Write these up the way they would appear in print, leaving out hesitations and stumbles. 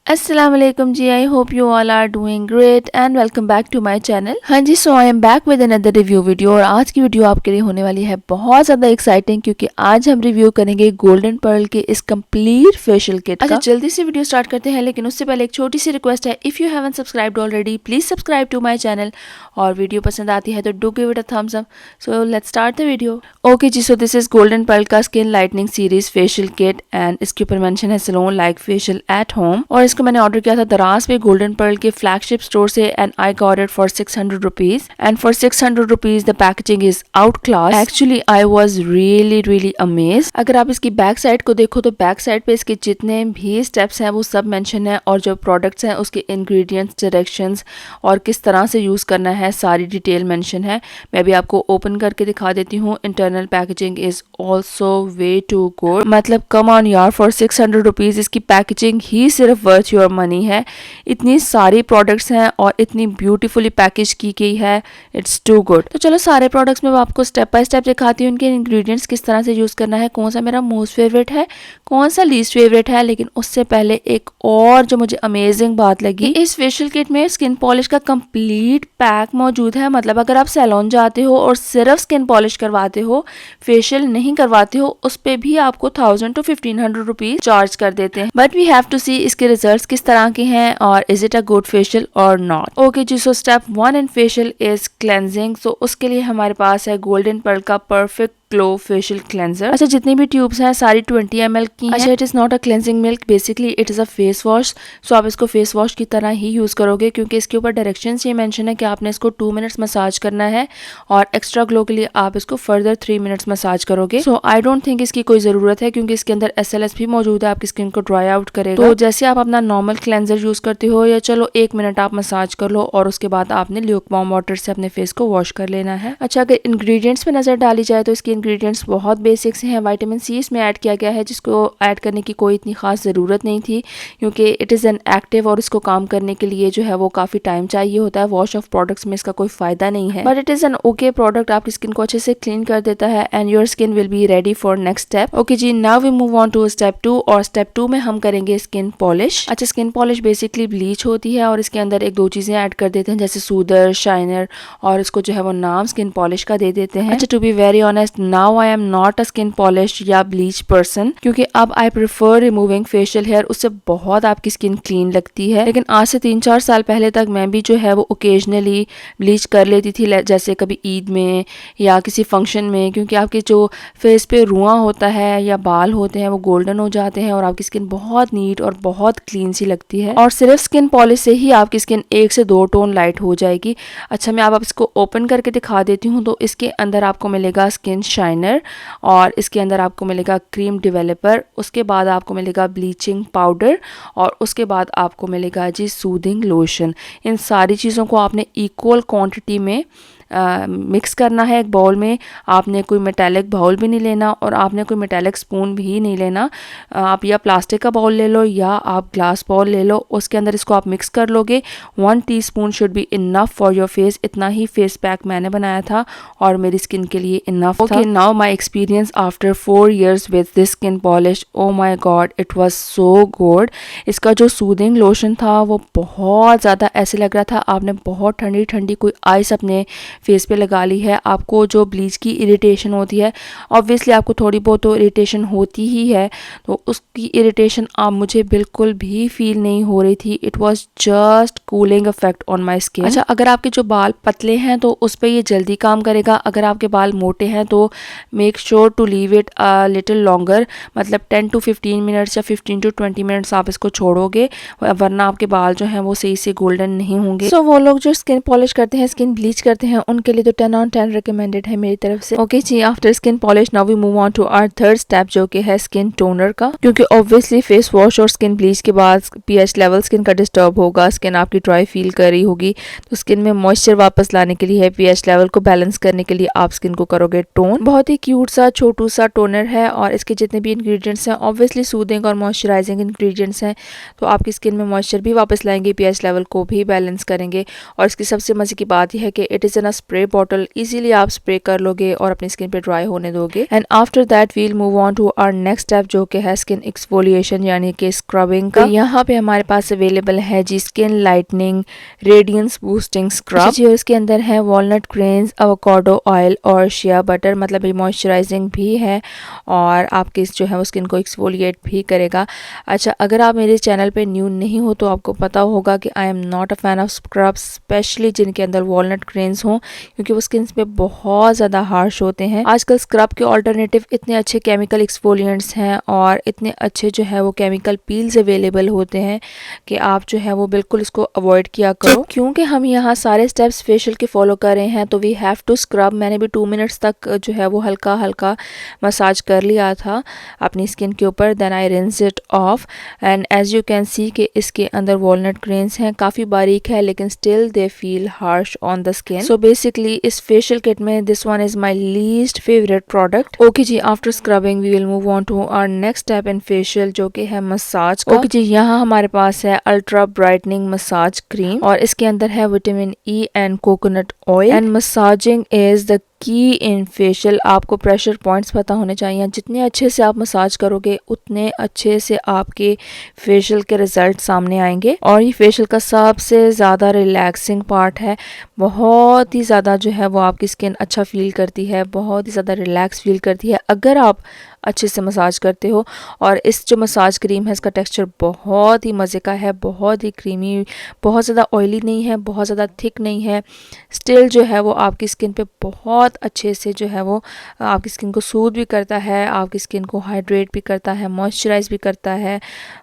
Assalamualaikum जी, I hope you all are doing great and welcome back to my channel. हाँ जी, so I am back with another review video और आज की video आपके लिए होने वाली है बहुत ज़्यादा एक्साइटिंग क्योंकि आज हम रिव्यू करेंगे गोल्डन पर्ल के इस कंप्लीट फेशियल किट का। अच्छा, जल्दी से वीडियो स्टार्ट करते हैं, लेकिन उससे पहले एक छोटी सी रिक्वेस्ट है, if you haven't subscribed already please subscribe to my channel और वीडियो पसंद आती है तो do give it a thumbs up. So let's start the video. Okay जी, so this is Golden Pearl का skin lightening series facial kit and इसके ऊपर mention है salon like facial at home और इसको मैंने ऑर्डर किया था दराज पे गोल्डन पर्ल के फ्लैगशिप स्टोर से and I got it for 600 rupees and for 600 rupees the packaging is out class. Actually I was really amazed. अगर आप इसकी बैक साइड को देखो तो बैक साइड पे इसके जितने भी स्टेप्स हैं वो सब मेंशन है और जो प्रोडक्ट्स हैं उसके इंग्रेडिएंट्स, डायरेक्शंस और किस तरह से यूज करना है सारी डिटेल मेंशन है। मैं भी आपको ओपन करके दिखा देती हूँ। Internal packaging is also way too good. मतलब कम ऑन यार, फॉर 600 रुपीज इसकी पैकेजिंग ही सिर्फ वर्थ योर मनी है। इतनी सारी प्रोडक्ट्स हैं और इतनी ब्यूटीफुली पैकेज की गई है, इट्स टू गुड। तो चलो सारे प्रोडक्ट्स में आपको स्टेप बाय स्टेप दिखाती हूँ उनके इंग्रेडिएंट्स किस तरह से यूज करना है, कौन सा मेरा मोस्ट फेवरेट है, कौन सा लीस्ट फेवरेट है। लेकिन उससे पहले एक और जो मुझे अमेजिंग बात लगी, इस फेशियल किट में स्किन पॉलिश का कंप्लीट पैक मौजूद है। मतलब अगर आप सैलून जाते हो और सिर्फ स्किन पॉलिश करवाते हो, फेशियल नहीं करवाते हो, उस पे भी आपको 1000 to 1500 रुपीज चार्ज कर देते हैं। But we have to see इसके रिजल्ट्स किस तरह के हैं और is it a good facial और नॉट। ओके जी, so step 1 in facial is cleansing. So उसके लिए हमारे पास है गोल्डन पर्ल का परफेक्ट ग्लो फेशियल क्लेंजर। अच्छा, जितनी भी ट्यूब्स हैं सारी 20 ml की हैं। अच्छा, it is not a cleansing milk, basically it is a face wash. So आप इसको फेस वॉश की तरह ही यूज करोगे क्योंकि इसके ऊपर डायरेक्शंस ये मेंशन है कि आपने इसको 2 मिनट्स मसाज करना है और एक्स्ट्रा ग्लो के लिए आप इसको फर्दर 3 मिनट्स मसाज करोगे। सो आई डोंट थिंक इसकी कोई जरूरत है क्योंकि इसके अंदर SLS भी मौजूद है, आपकी स्किन को ड्राई आउट करेगा। तो जैसे आप अपना नॉर्मल क्लेंजर यूज करते हो, या चलो 1 मिनट आप मसाज कर लो और उसके बाद आपने ल्यूकवार्म वाटर से अपने फेस को वॉश कर लेना है। अच्छा, अगर इंग्रेडिएंट्स पे नजर डाली जाए तो इसके इंग्रेडिएंट्स बहुत बेसिक से हैं। विटामिन सी इसमें ऐड किया गया है जिसको ऐड करने की कोई इतनी खास ज़रूरत नहीं थी क्योंकि इट इज़ एन एक्टिव और इसको काम करने के लिए जो है वो काफ़ी टाइम चाहिए होता है। वॉश ऑफ प्रोडक्ट्स में इसका कोई फ़ायदा नहीं है, but it is an okay product, आपकी स्किन को अच्छे से क्लीन कर देता है and your skin will be ready for next step. Okay जी, now we move on to step 2 और स्टेप 2 में हम करेंगे स्किन पॉलिश। अच्छा, स्किन पॉलिश बेसिकली ब्लीच होती है और इसके अंदर 1-2 चीज़ें ऐड कर देते हैं जैसे सूदर, शाइनर और इसको जो है वो नाम स्किन पॉलिश का दे देते हैं। अच्छा, to be very honest, now I am not a skin polish या ब्लीच पर्सन क्योंकि अब I prefer removing facial hair, उससे बहुत आपकी स्किन क्लीन लगती है। लेकिन आज से 3-4 साल पहले तक मैं भी जो है वो ओकेजनली ब्लीच कर लेती थी, जैसे कभी ईद में या किसी फंक्शन में, क्योंकि आपके जो फेस पे रुआं होता है या बाल होते हैं वो गोल्डन हो जाते हैं और आपकी स्किन बहुत नीट और बहुत क्लीन सी लगती है और सिर्फ स्किन पॉलिश से ही आपकी स्किन 1 से 2 टोन लाइट हो जाएगी। अच्छा, मैं अब इसको ओपन करके दिखा देती हूँ। तो इसके अंदर आपको मिलेगा स्किन शाइनर और इसके अंदर आपको मिलेगा क्रीम डेवलपर, उसके बाद आपको मिलेगा ब्लीचिंग पाउडर और उसके बाद आपको मिलेगा जी सूदिंग लोशन। इन सारी चीज़ों को आपने इक्वल क्वांटिटी में मिक्स करना है एक बाउल में। आपने कोई मेटालिक बाउल भी नहीं लेना और आपने कोई मेटालिक स्पून भी नहीं लेना। आप या प्लास्टिक का बाउल ले लो या आप ग्लास बाउल ले लो, उसके अंदर इसको आप मिक्स कर लोगे। 1 teaspoon should be enough for your face. इतना ही फेस पैक मैंने बनाया था और मेरी स्किन के लिए इनफ था। Okay, now my experience after 4 years with this skin polish, oh my God, it was so good. इसका जो सूदिंग लोशन था वो बहुत ज़्यादा ऐसे लग रहा था आपने बहुत ठंडी ठंडी कोई आइस अपने फेस पे लगा ली है। आपको जो ब्लीच की इरिटेशन होती है, ऑब्वियसली आपको थोड़ी बहुत तो इरिटेशन होती ही है, तो उसकी इरिटेशन अब मुझे बिल्कुल भी फील नहीं हो रही थी। It was just cooling effect on my skin. अच्छा, अगर आपके जो बाल पतले हैं तो उस पर ये जल्दी काम करेगा। अगर आपके बाल मोटे हैं तो make sure to leave it a little longer, मतलब 10 to 15 मिनट्स या 15 to 20 मिनट्स आप इसको छोड़ोगे, वरना आपके बाल जो हैं वो सही से गोल्डन नहीं होंगे। सो वो लोग जो स्किन पॉलिश करते हैं, स्किन ब्लीच करते हैं, उनके लिए तो 10 on 10 रिकमेंडेड है मेरी तरफ से। ओके जी, after skin polish now we move on to our third step जो कि है स्किन टोनर का, क्योंकि ऑब्वियसली फेस वॉश और स्किन ब्लीच के बाद pH लेवल स्किन का डिस्टर्ब होगा, स्किन आपकी ड्राई फील कर रही होगी, तो स्किन में मॉइस्चर वापस लाने के लिए, pH लेवल को बैलेंस करने के लिए आप स्किन को करोगे टोन। बहुत ही क्यूट सा छोटू सा टोनर है और इसके जितने भी इंग्रेडिएंट्स हैं ऑब्वियसली सूदिंग और मॉइस्चराइजिंग इंग्रेडिएंट्स हैं, तो आपकी स्किन में मॉइस्चर भी वापस लाएंगे, pH लेवल को भी बैलेंस करेंगे। और इसकी सबसे मजे की बात यह है कि it is in a spray bottle, easily आप स्प्रे कर लोगे और अपनी स्किन पे ड्राई होने दोगे। And after that we'll move on to our next step जो कि है स्किन एक्सफोलिएशन यानी कि स्क्रबिंग का। यहाँ पे हमारे पास अवेलेबल है जी skin lightening radiance boosting scrub जी, और इसके अंदर है वॉलनट ग्रेन्स, एवोकाडो ऑयल और शिया बटर, मतलब ये मॉइस्चराइजिंग भी है और आपकी जो है वो स्किन को एक्सफोलिएट भी करेगा। अच्छा, अगर आप मेरे चैनल पे न्यू नहीं हो तो आपको पता होगा कि आई am not a fan of scrub, specially जिनके अंदर वॉलनट ग्रेन्स हों, क्योंकि वो स्किन पे बहुत ज़्यादा हार्श होते हैं। आजकल स्क्रब के ऑल्टरनेटिव इतने अच्छे केमिकल एक्सफोलिएंट्स हैं और इतने अच्छे जो है वो केमिकल पील्स अवेलेबल होते हैं कि आप जो है वो बिल्कुल इसको अवॉइड किया करो। क्योंकि हम यहाँ सारे स्टेप्स फेशियल के फॉलो कर रहे हैं तो वी हैव टू स्क्रब। मैंने भी 2 मिनट्स तक जो है वो हल्का हल्का मसाज कर लिया था अपनी स्किन के ऊपर, then I rinse it off and as you can see कि इसके अंदर वॉलनट ग्रेन्स हैं, काफ़ी बारीक है लेकिन still they feel harsh on the skin. So basically इस फेशियल किट में this one is my least favourite product. Okay जी, after scrubbing we will move on to our next step in facial जो कि है massage का। Okay जी, यहाँ हमारे पास है अल्ट्रा ब्राइटनिंग मसाज क्रीम और इसके अंदर है vitamin E and coconut oil and massaging is the key in facial. आपको प्रेशर पॉइंट्स पता होने चाहिए, जितने अच्छे से आप मसाज करोगे उतने अच्छे से आपके फेशियल के रिजल्ट सामने आएंगे। और ये फेशियल का सबसे ज़्यादा रिलैक्सिंग पार्ट है, बहुत ही ज़्यादा जो है वो आपकी स्किन अच्छा फील करती है, बहुत ही ज़्यादा रिलैक्स फील करती है अगर आप अच्छे से मसाज करते हो। और इस जो मसाज क्रीम है इसका टेक्सचर बहुत ही मज़े का है, बहुत ही क्रीमी, बहुत ज़्यादा ऑयली नहीं है, बहुत ज़्यादा थिक नहीं है, स्टिल जो है वो आपकी स्किन पे बहुत अच्छे से जो है वो आपकी स्किन को सूद भी करता है, आपकी स्किन को हाइड्रेट भी करता है, मॉइस्चराइज भी करता है।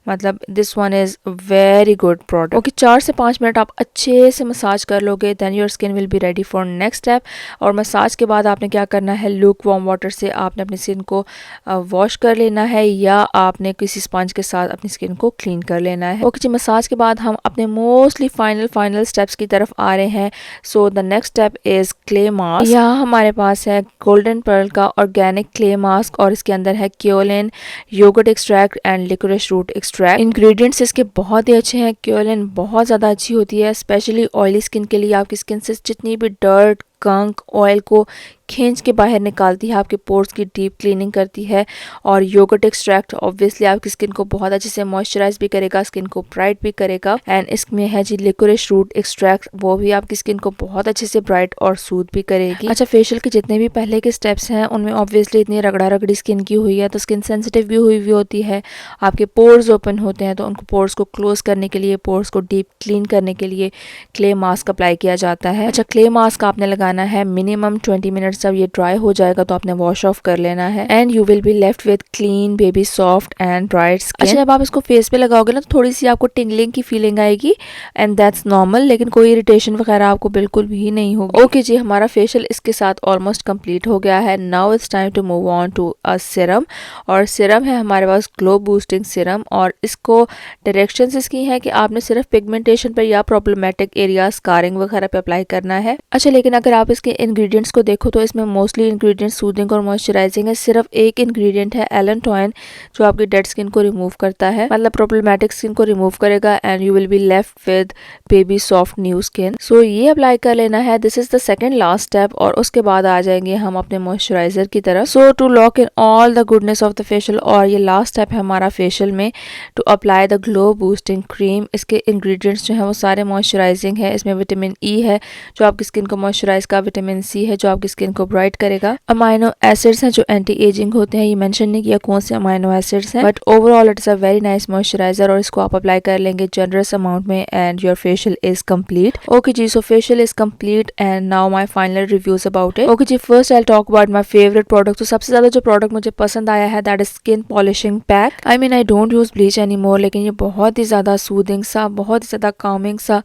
मतलब this one is very good product. Okay, 4 से 5 मिनट आप अच्छे से मसाज कर लोगे, then your skin will be ready for next step. और मसाज के बाद आपने क्या करना है, लूक वार्म वाटर से आपने अपनी स्किन को वॉश कर लेना है या आपने किसी स्पंज के साथ अपनी स्किन को क्लीन कर लेना है। ओके जी, मसाज के बाद हम अपने मोस्टली फाइनल स्टेप्स की तरफ आ रहे हैं। So the next step is clay mask. यहाँ हमारे पास है गोल्डन पर्ल का ऑर्गेनिक क्ले मास्क और इसके अंदर है kaolin, yoghurt extract and liquorice root extract. Ingredients इसके बहुत ही अच्छे हैं। क्योलिन बहुत ज़्यादा अच्छी होती है स्पेशली ऑयली स्किन के लिए, आपकी स्किन से जितनी भी डर्ट कंक ऑयल को खींच के बाहर निकालती है, आपके पोर्स की डीप क्लीनिंग करती है। और योगर्ट एक्सट्रैक्ट ऑब्वियसली आपकी स्किन को बहुत अच्छे से मॉइस्चराइज भी करेगा, स्किन को ब्राइट भी करेगा। एंड इसमें है जी लिकोरिस रूट एक्सट्रैक्ट, वो भी आपकी स्किन को बहुत अच्छे से ब्राइट और सूद भी करेगी। अच्छा, फेशियल के जितने भी पहले के स्टेप्स हैं उनमें ऑब्वियसली इतनी रगड़ा रगड़ी स्किन की हुई है तो स्किन सेंसिटिव भी हुई होती है, आपके पोर्स ओपन होते हैं तो उनको पोर्स को क्लोज करने के लिए, पोर्स को डीप क्लीन करने के लिए क्ले मास्क अप्लाई किया जाता है। अच्छा, क्ले मास्क आपने लगाना है मिनिमम 20 मिनट्स। जब ये ड्राई हो जाएगा तो आपने वॉश ऑफ कर लेना है and you will be left with clean baby soft and bright skin. अच्छा, जब आप इसको फेस पे लगाओगे ना तो थोड़ी सी आपको टिंगलिंग की फीलिंग आएगी एंड दैट्स नॉर्मल, लेकिन कोई इरिटेशन वगैरह आपको बिल्कुल भी नहीं होगी। ओके जी, हमारा फेशियल इसके साथ ऑलमोस्ट कंप्लीट हो गया है। Now it's time to move on to a serum. और सिरम है हमारे पास ग्लो बूस्टिंग सिरम और इसको डायरेक्शंस इसकी है कि आपने सिर्फ पिगमेंटेशन पर या प्रॉब्लमेटिक एरिया स्कारिंग वगैरह पे अप्लाई करना है। अच्छा, लेकिन अगर आप इसके इंग्रेडिएंट्स को देखो तो इसमें मोस्टली इंग्रेडिएंट्स सूदिंग और मॉइस्चराइजिंग है। सिर्फ एक इंग्रेडिएंट है एलेंटॉइन जो आपकी डेड स्किन को रिमूव करता है, मतलब प्रॉब्लमेटिक स्किन को रिमूव करेगा and you will be left with baby soft new skin. So ये अप्लाई कर लेना है, this is the second last step. और उसके बाद आ जाएंगे हम अपने मॉइस्चराइजर की तरफ। So to lock in all the goodness of the facial, और ये लास्ट स्टेप है हमारा फेशियल में, to apply the glow boosting cream. इसके इंग्रेडिएंट्स जो है वो सारे मॉइस्चराइजिंग है। इसमें विटामिन ई है जो आपकी स्किन को मॉइस्चराइज का, विटामिन सी है जो आपकी स्किन को ब्राइट करेगा, अमाइनो एसिड्स हैं जो एंटी एजिंग होते हैं। ये मेंशन नहीं किया कौन से अमाइनो एसिड्स हैं, but overall it's a very nice moisturiser. और इसको आप अप्लाई कर लेंगे जनरस अमाउंट में and your facial is complete. Okay जी, so facial is complete and now my final reviews about it. Okay जी, first I will talk about my favourite product. तो सबसे ज्यादा जो प्रोडक्ट मुझे पसंद आया है that is skin polishing pack. I mean I don't use bleach any more, लेकिन ये बहुत ही ज्यादा सूदिंग सा, बहुत ही ज्यादा कामिंग सा,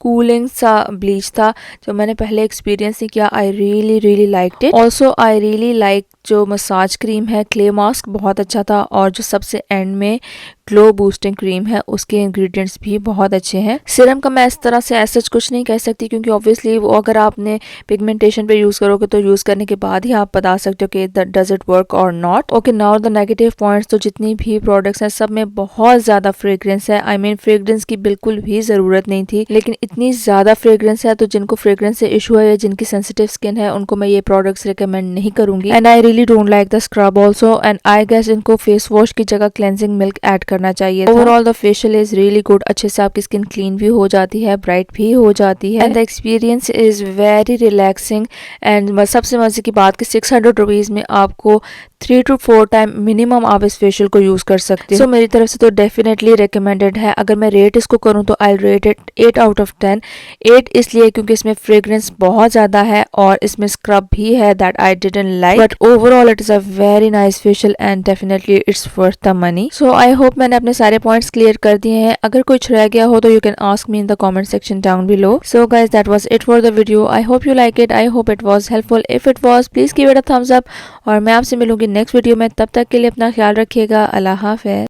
कूलिंग सा ब्लीच था जो मैंने पहले एक्सपीरियंस नहीं किया। I really liked it. Also I really like जो मसाज क्रीम है, क्ले मास्क बहुत अच्छा था। और जो सबसे एंड में ग्लो बूस्टिंग क्रीम है उसके इंग्रेडिएंट्स भी बहुत अच्छे हैं। सीरम का मैं इस तरह से ऐसा कुछ नहीं कह सकती क्योंकि ऑब्वियसली वो अगर आपने पिगमेंटेशन पे यूज करोगे तो यूज करने के बाद ही आप बता सकते हो कि डज इट वर्क और नॉट। Okay, now the negative points. तो जितनी भी प्रोडक्ट्स हैं सब में बहुत ज्यादा फ्रेग्रेंस है। आई मीन फ्रेग्रेंस की बिल्कुल भी जरूरत नहीं थी, लेकिन इतनी ज्यादा फ्रेग्रेंस है तो जिनको फ्रेग्रेंस से इशू है या जिनकी सेंसिटिव स्किन है उनको मैं ये प्रोडक्ट्स रिकमेंड नहीं करूंगी। And I really don't like the scrub also. And I guess इनको फेस वॉश की जगह क्लेंजिंग मिल्क ऐड करना चाहिए। Overall the facial is really good. अच्छे से आपकी स्किन क्लीन भी हो जाती है, ब्राइट भी हो जाती है। And the experience is very relaxing. And सबसे मजे की बात कि 600 रुपीज में आपको 3 to 4 टाइम मिनिमम आप इस फेशियल को यूज कर सकते हो। सो मेरी तरफ से तो डेफिनेटली रिकमेंडेड है। अगर मैं रेट इसको करूँ तो आई रेट इट 8 out of 10। 8 इसलिए क्योंकि इसमें फ्रेग्रेंस बहुत ज्यादा है और इसमें स्क्रब भी है that I didn't like, but overall it is a very nice facial and definitely it's worth the money. So I hope मैंने अपने सारे पॉइंट्स क्लियर कर दिए हैं। अगर कुछ रह गया हो तो you can ask me in the comment section down below. So guys that was it for the video. I hope you like it. I hope it was helpful. If it was please give it a thumbs up और मैं आपसे मिलूंगी next video में। तब तक के लिए अपना ख्याल रखिएगा। अल्लाह हाफ़िज़।